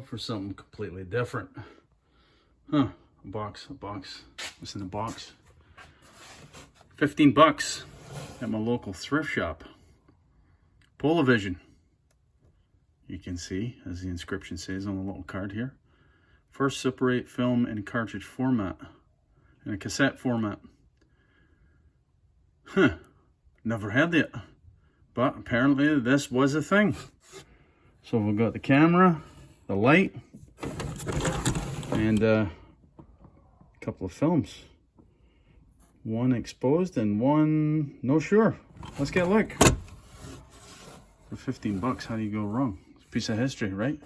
for something completely different. Huh, a box. What's in the box? 15 bucks at my local thrift shop. Polavision. You can see, as the inscription says on the little card here. First Super 8 film in cartridge format. In a cassette format. Huh, never had it. But apparently this was a thing. So we've got the camera, the light, and a couple of films. One exposed and one no sure. Let's get a look. For 15 bucks, how do you go wrong? It's a piece of history, right?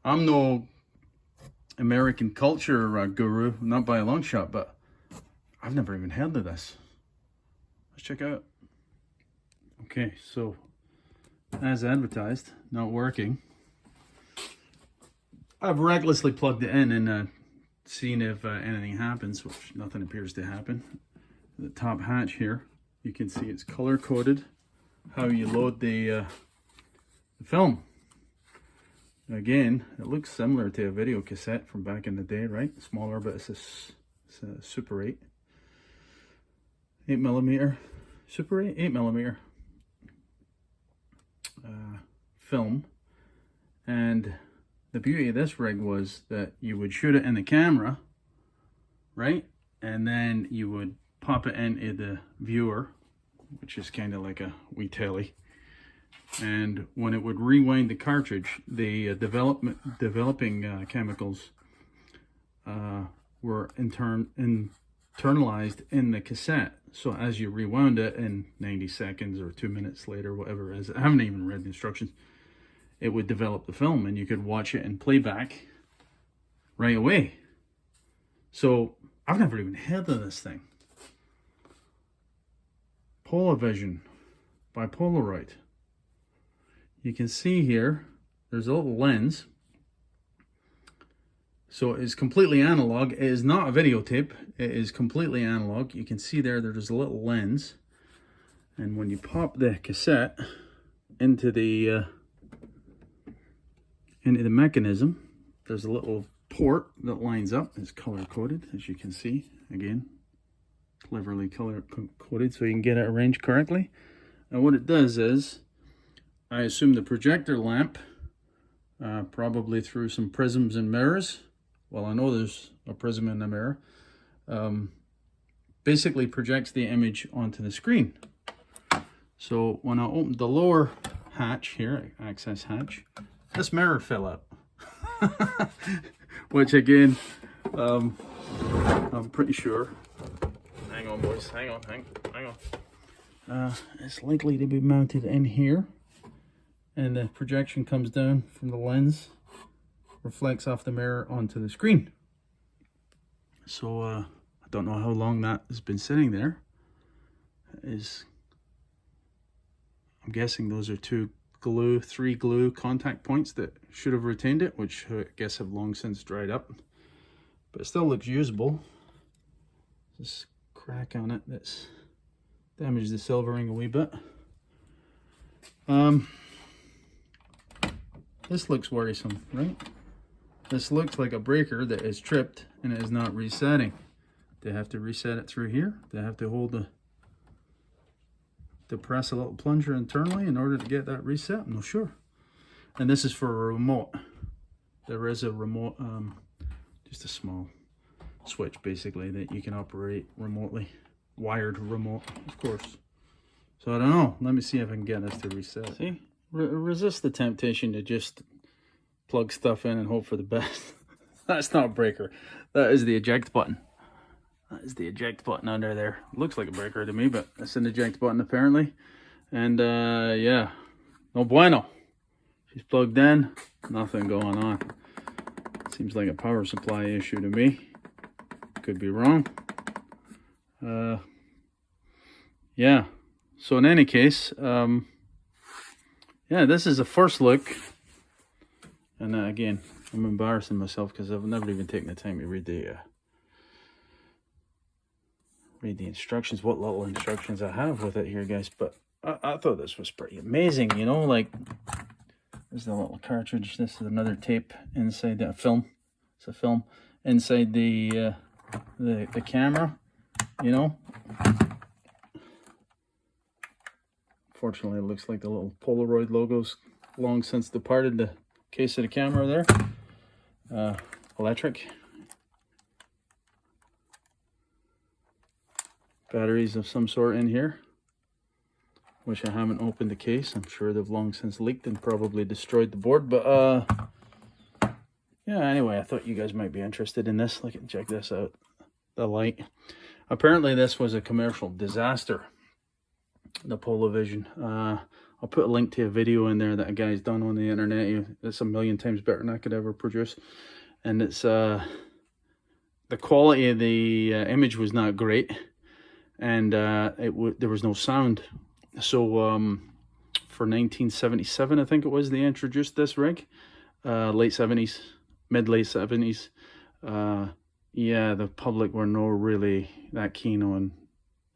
I'm no American culture guru, not by a long shot, but I've never even heard of this. Let's check out. Okay, so as advertised, not working. I've recklessly plugged it in and seen if anything happens, which nothing appears to happen. The top hatch here, you can see it's color coded. How you load the film. Again, it looks similar to a video cassette from back in the day, right? Smaller, but it's a Super 8. 8mm. Super 8? 8mm. Film. And the beauty of this rig was that you would shoot it in the camera, right? And then you would pop it into the viewer, which is kind of like a wee telly. And when it would rewind the cartridge, the developing chemicals were internalized in the cassette. So as you rewound it in 90 seconds or 2 minutes later, whatever it is, I haven't even read the instructions, it would develop the film and you could watch it in playback right away. So I've never even heard of this thing. Polavision by Polaroid. You can see here, there's a little lens. So it's completely analog. It is not a videotape. It is completely analog. You can see there's a little lens. And when you pop the cassette into the mechanism, there's a little port that lines up. It's color coded, as you can see. Again, cleverly color coded so you can get it arranged correctly. And what it does is, I assume the projector lamp, probably through some prisms and mirrors. Well, I know there's a prism in the mirror. Basically projects the image onto the screen. So when I opened the lower hatch here, access hatch, this mirror fell out. Which again, I'm pretty sure. Hang on, boys. Hang on. It's likely to be mounted in here. And the projection comes down from the lens, reflects off the mirror onto the screen. So I don't know how long that has been sitting there. I'm guessing those are three glue contact points that should have retained it, which I guess have long since dried up. But it still looks usable. This crack on it that's damaged the silvering a wee bit. This looks worrisome, right? This looks like a breaker that is tripped and it is not resetting. They have to reset it through here. They have to hold to press a little plunger internally in order to get that reset. I'm not sure. And this is for a remote. There is a remote, just a small switch basically that you can operate remotely. Wired remote, of course. So I don't know. Let me see if I can get this to reset. See? Resist the temptation to just plug stuff in and hope for the best. That's not a breaker. That is the eject button. That is the eject button under there. Looks like a breaker to me, but it's an eject button apparently. And yeah, no bueno. She's plugged in, nothing going on. Seems like a power supply issue to me. Could be wrong. Yeah, so in any case, yeah, this is a first look. And again, I'm embarrassing myself because I've never even taken the time to read the instructions, what little instructions I have with it here, guys. But I thought this was pretty amazing, you know, like There's the little cartridge. This is another tape inside that film. It's a film inside the camera, you know. Fortunately, it looks like the little Polaroid logo's long since departed the case of the camera there. Electric. Batteries of some sort in here, which I haven't opened the case. I'm sure they've long since leaked and probably destroyed the board, but yeah, anyway, I thought you guys might be interested in this. Look, check this out. The light. Apparently this was a commercial disaster, the Polavision. I'll put a link to a video in there that a guy's done on the internet. It's a million times better than I could ever produce, and it's the quality of the image was not great, and there was no sound. So for 1977, I think it was, they introduced this rig. Late 70s, mid-late 70s. Yeah, the public were not really that keen on,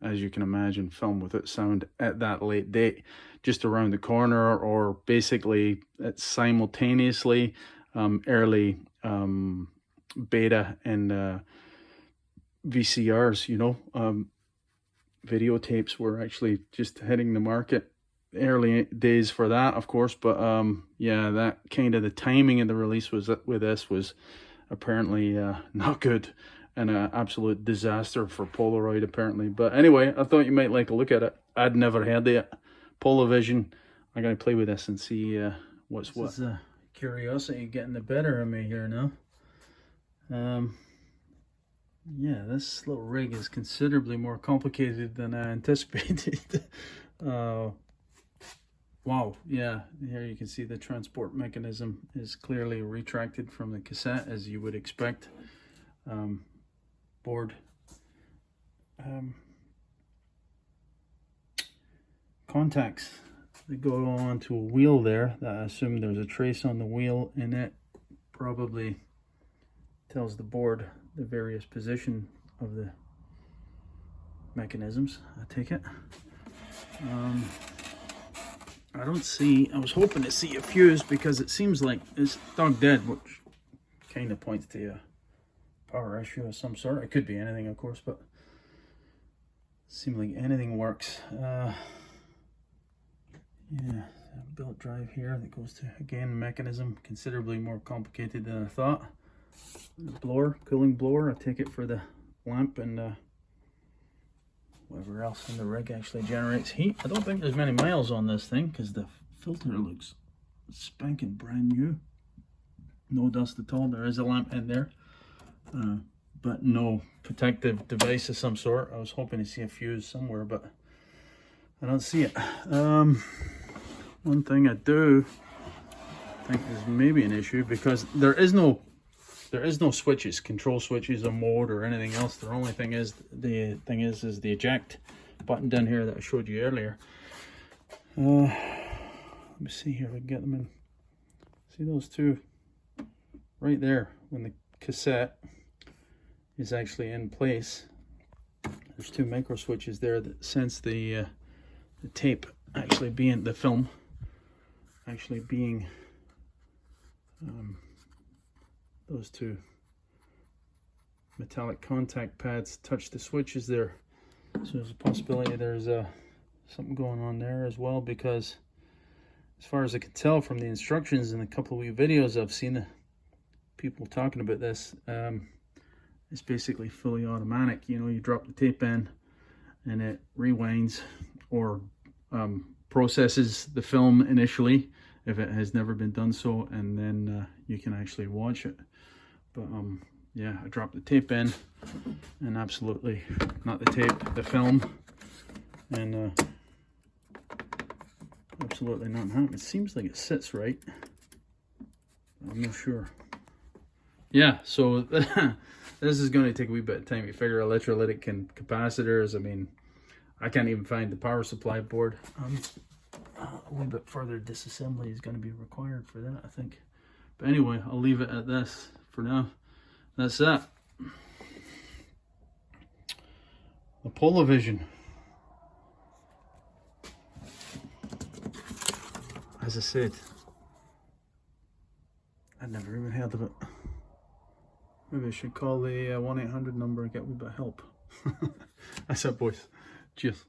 as you can imagine, film without sound at that late date, just around the corner, or basically simultaneously. Early beta and VCRs, you know, videotapes were actually just hitting the market. Early days for that, of course, but yeah, that kind of the timing of the release was with this was apparently not good, and an absolute disaster for Polaroid apparently. But anyway, I thought you might like a look at it. I'd never had the Polavision. I'm gonna play with this and see what's what. This is curiosity getting the better of me here now. Yeah, this little rig is considerably more complicated than I anticipated. Wow, yeah, here you can see the transport mechanism is clearly retracted from the cassette, as you would expect. Board. Contacts that go onto a wheel there. I assume there's a trace on the wheel, and it probably tells the board the various position of the mechanisms, I take it. I don't see, I was hoping to see a fuse because it seems like it's dog dead, which kind of points to a power issue of some sort. It could be anything, of course, but it seems like anything works. Yeah, belt drive here that goes to, again, mechanism considerably more complicated than I thought. Blower, cooling blower, I take it for the lamp and whatever else in the rig actually generates heat. I don't think there's many miles on this thing because the filter looks spanking brand new. No dust at all. There is a lamp in there, but no protective device of some sort. I was hoping to see a fuse somewhere, but I don't see it. One thing I do think is maybe an issue, because there is no switches, control switches or mode or anything else. The only thing is the eject button down here that I showed you earlier. Let me see here if I can get them in. See those two right there when the cassette is actually in place. There's two micro switches there that sense the tape actually being, the film actually being those two metallic contact pads touch the switches there. So there's a possibility there's something going on there as well, because as far as I can tell from the instructions in a couple of videos I've seen people talking about this, it's basically fully automatic. You know, you drop the tape in and it rewinds or processes the film initially if it has never been done so, and then you can actually watch it. But yeah, I dropped the tape in and absolutely, not the tape, the film, and absolutely nothing happened. It seems like it sits right. I'm not sure. Yeah, so this is going to take a wee bit of time to figure electrolytic and capacitors. I mean, I can't even find the power supply board. A little bit further disassembly is going to be required for that, I think. But anyway, I'll leave it at this for now. That's that. The Polavision. As I said, I'd never even heard of it. Maybe I should call the 1-800 number and get a wee bit of help. That's it, boys. Cheers.